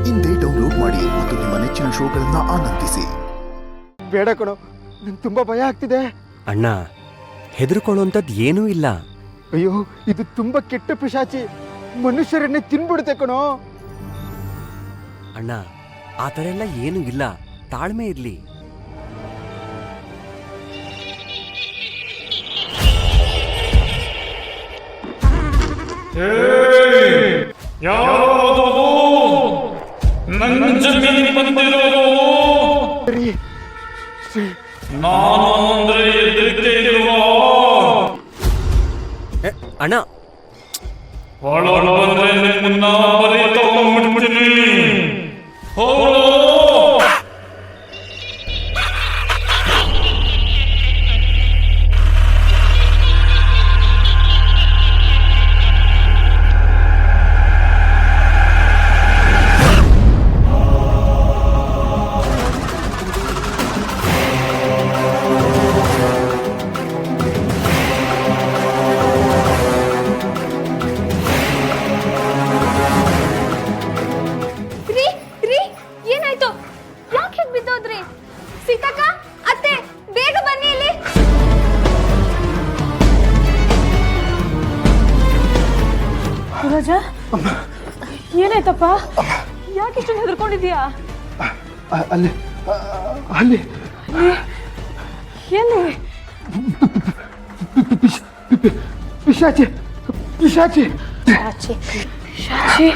ಇಂದೇ ಡೌನ್ಲೋಡ್ ಮಾಡಿ ಮತ್ತು ನಿಮ್ಮ ನೆಚ್ಚಿನ ಶೋಗಳನ್ನ ಆನಂದಿಸಿ. ಬೇಡ ಕಣೋ, ನಂಗೆ ತುಂಬಾ ಭಯ ಆಗ್ತಿದೆ. ಅಣ್ಣ, ಹೆದರ್ಕೊಳ್ಳುವಂಥದ್ದು ಏನೂ ಇಲ್ಲ. ಅಯ್ಯೋ, ಇದು ತುಂಬಾ ಕೆಟ್ಟ ಪಿಶಾಚಿ, ಮನುಷ್ಯರನ್ನೇ ತಿನ್ಬಿಡುತ್ತೆ ಕಣೋ. ಅಣ್ಣ, ಆ ಥರ ಎಲ್ಲ ಏನೂ ಇಲ್ಲ, ತಾಳ್ಮೆ ಇರ್ಲಿ. ನನ್ನ ಜಮೀನಿಗೆ ಬಂದಿರೋರು ನಾನು ಅಂದ್ರೆ ಎದುರಿಕೆ ಇರುವ ಅಣ್ಣ, ಒಳಗೆ ಬಂದ್ರೆ ನಿಮ್ಮನ್ನ ಬರೀ ತಗೊಂಡ್ಬಿಡ್ತೀನಿ. ಹೋಗೋ ಏನಾಯ್ತಪ್ಪ? ಯಾಕೆ ಇಷ್ಟೊಂದು ಹೆದರ್ಕೊಂಡಿದ್ಯಾ? ಅಲ್ಲಿ ಅಲ್ಲಿ ಎಲ್ಲಿ? ಪಿಶಾಚಿ ಪಿಶಾಚಿ ಶಾಚಿ.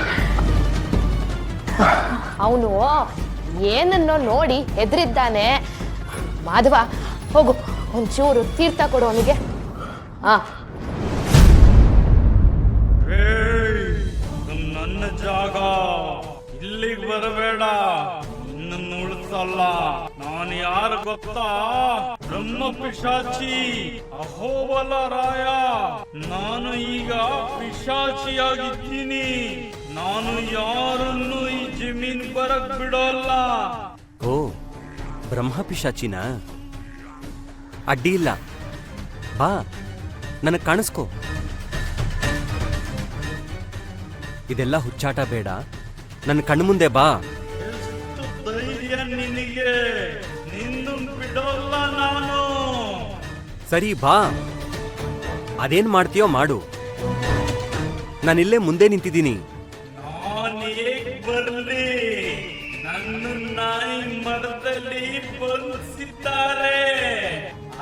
ಅವನು ಏನನ್ನೋ ನೋಡಿ ಹೆದರಿದ್ದಾನೆ. ಮಾಧವ, ಹೋಗು, ಒಂಚೂರು ತೀರ್ಥ ಕೊಡು ಅವನಿಗೆ. ನನ್ನ ಜಾಗ, ಇಲ್ಲಿಗೆ ಬರಬೇಡ, ನಿನ್ನನ್ನು ಉಳಿಸಲ್ಲ. ನಾನು ಯಾರು ಗೊತ್ತಾ? ಬ್ರಹ್ಮ ಪಿಶಾಚಿ, ಅಹೋಬಲ ರಾಯ. ನಾನು ಈಗ ಪಿಶಾಚಿಯಾಗಿದ್ದೀನಿ. ನಾನು ಯಾರನ್ನು ಈ ಜಮೀನ್ ಬರಕ್ ಬಿಡೋಲ್ಲ. ಓ, ಬ್ರಹ್ಮ ಪಿಶಾಚಿನ? ಅಡ್ಡಿ ಇಲ್ಲ, ಬಾ, ನನಗೆ ಕಾಣಿಸ್ಕೋ. ಇದೆಲ್ಲ ಹುಚ್ಚಾಟ ಬೇಡ, ನನ್ನ ಕಣ್ಮುಂದೆ ಬಾ. ಎಷ್ಟು ಧೈರ್ಯ ನಿನಗೆ? ನಿನ್ನು ಬಿಡೋಲ್ಲ ನಾನು. ಸರಿ, ಬಾ, ಅದೇನ್ ಮಾಡ್ತೀಯೋ ಮಾಡು, ನಾನಿಲ್ಲೇ ಮುಂದೆ ನಿಂತಿದ್ದೀನಿ. ನಾನು ಹೇಗೆ ಬರ್ಲಿ? ನನ್ನ ನಾಯಿ ಮರದಲ್ಲಿ ಬಂಧಿಸಿದ್ದಾರೆ.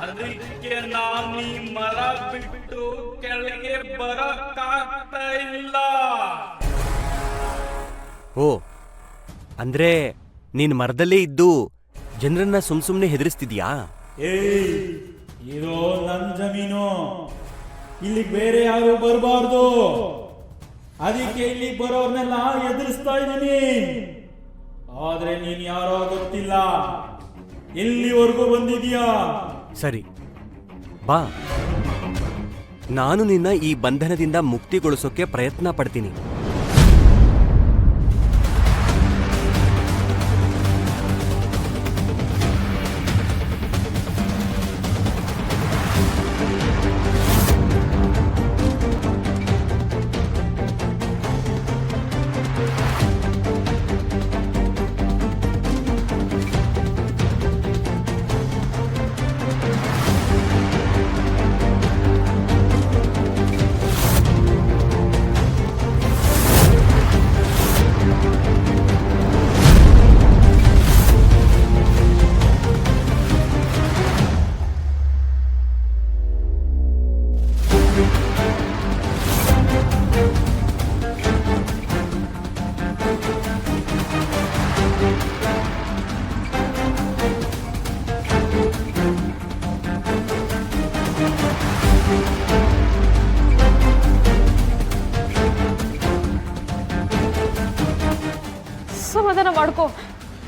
ಅದಕ್ಕೆ ನಾನು ಈ ಮರ ಬಿಟ್ಟು ಕೆಳಗೆ ಬರಕ್ಕಾಗ್ತಾ ಇಲ್ಲ. ಓ, ಅಂದ್ರೆ ನೀನ್ ಮರದಲ್ಲೇ ಇದ್ದು ಜನರನ್ನ ಸುಮ್ನೆ ಹೆದರಿಸ್ತಿದ್ಯಾ? ಇದು ನನ್ನ ಜಮೀನು, ಇಲ್ಲಿ ಬೇರೆ ಯಾರು ಬರಬಾರ್ದು. ಅದಕ್ಕೆ ಇಲ್ಲಿ ಬರೋರ್ನೆಲ್ಲ ಎದುರಿಸ್ತಾ ಇದ್ದೀನಿ. ಆದ್ರೆ ನೀನ್ ಯಾರೋ ಗೊತ್ತಿಲ್ಲ, ಎಲ್ಲಿವರೆಗೂ ಬಂದಿದ್ಯಾ? ಸರಿ, ಬಾ, ನಾನು ನಿನ್ನ ಈ ಬಂಧನದಿಂದ ಮುಕ್ತಿಗೊಳಿಸೋಕೆ ಪ್ರಯತ್ನ ಪಡ್ತೀನಿ.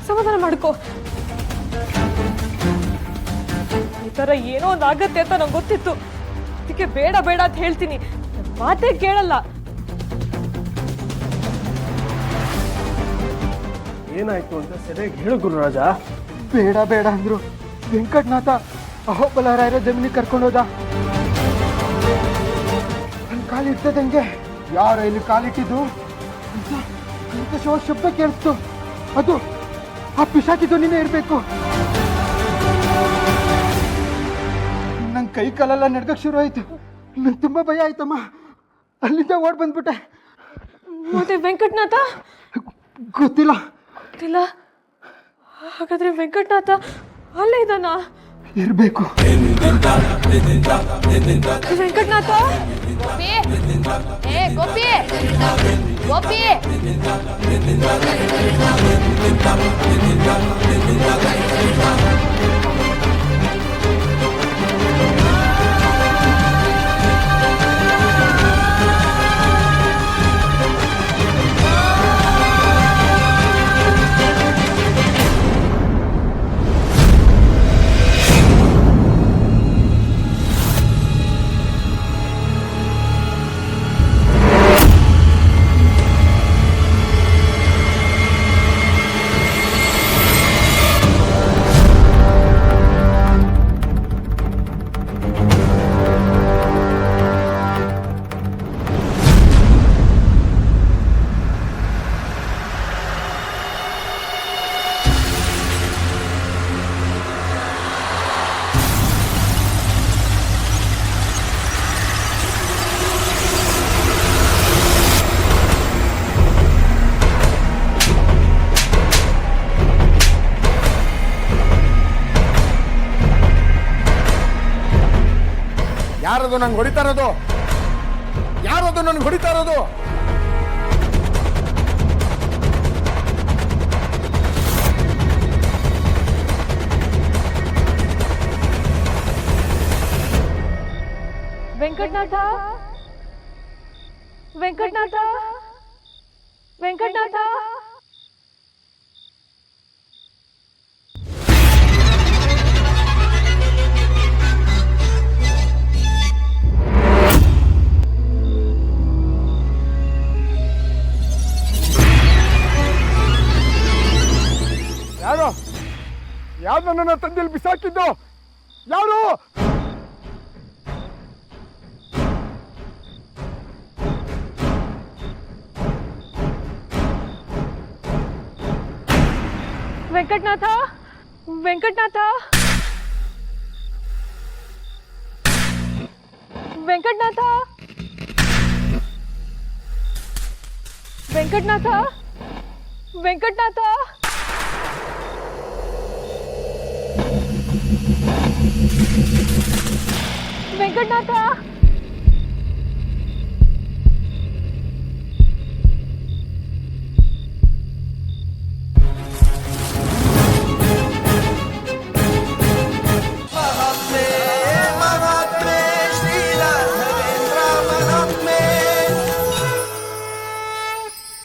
ಸಮಾಧಾನ ಮಾಡ್ಕೋ. ಈ ತರ ಏನೋ ಒಂದು ಆಗತ್ತೆ ಅಂತ ನಂಗೆ ಗೊತ್ತಿತ್ತು. ಅದಕ್ಕೆ ಬೇಡ ಬೇಡ ಅಂತ ಹೇಳ್ತೀನಿ, ಮಾತೇ ಕೇಳಲ್ಲ. ಏನಾಯ್ತು ಅಂತ ಸರಿಯಾಗಿ ಹೇಳು ಗುರುರಾಜ. ಬೇಡ ಬೇಡ ಅಂದ್ರು. ವೆಂಕಟನಾಥ ಅಹೋಬಲರಾಯರ ಜಮೀನಿಗೆ ಕರ್ಕೊಂಡೋದ. ನನ್ನ ಕಾಲಿರ್ತದಂಗೆ ಯಾರೋ ಇಲ್ಲಿ ಕಾಲಿಟ್ಟಿದ್ದು ಅಂತ ಶಬ್ದ ಕೇಳಿಸ್ತು. ಅದು ಆ ಪಿಶಾಚಿ ಧ್ವನಿನೇ ಇರಬೇಕು. ನಂಗೆ ಕೈ ಕಾಲೆಲ್ಲ ನಡ್ಕಕ್ಕೆ ಶುರು ಆಯಿತು. ನಂಗೆ ತುಂಬ ಭಯ ಆಯ್ತಮ್ಮ. ಅಲ್ಲಿಂದ ಓಡ್ ಬಂದ್ಬಿಟ್ಟೆ. ಮತ್ತೆ ವೆಂಕಟನಾಥ ಗೊತ್ತಿಲ್ಲ. ಗೊತ್ತಿಲ್ಲ. ಹಾಗಾದ್ರೆ ವೆಂಕಟನಾಥ ಅಲ್ಲೇ ಇದ್ದಾನ ಇರಬೇಕು. ವೆಂಕಟನಾಥ ಗೋಪಿ, ಏ ಗೋಪಿ, ಗೋಪಿ. ಯಾರದು ನಂಗೆ ಹೊಡಿತಾ ಇರೋದು? ಯಾರದು ನನ್ಗೆ ಹೊಡಿತಾ ಇರೋದು? ವೆಂಕಟನಾಥ ವೆಂಕಟನಾಥ ವೆಂಕಟನಾಥ ಯಾರು ಯಾರು ನನ್ನನ್ನು ತಂದೆಯಲ್ಲಿ ಬಿಸಾಕಿದ್ದು? ಯಾರು? ವೆಂಕಟನಾಥ ವೆಂಕಟನಾಥ ವೆಂಕಟನಾಥ ವೆಂಕಟನಾಥ ವೆಂಕಟನಾಥ ವೆಂಕಟನಾಥ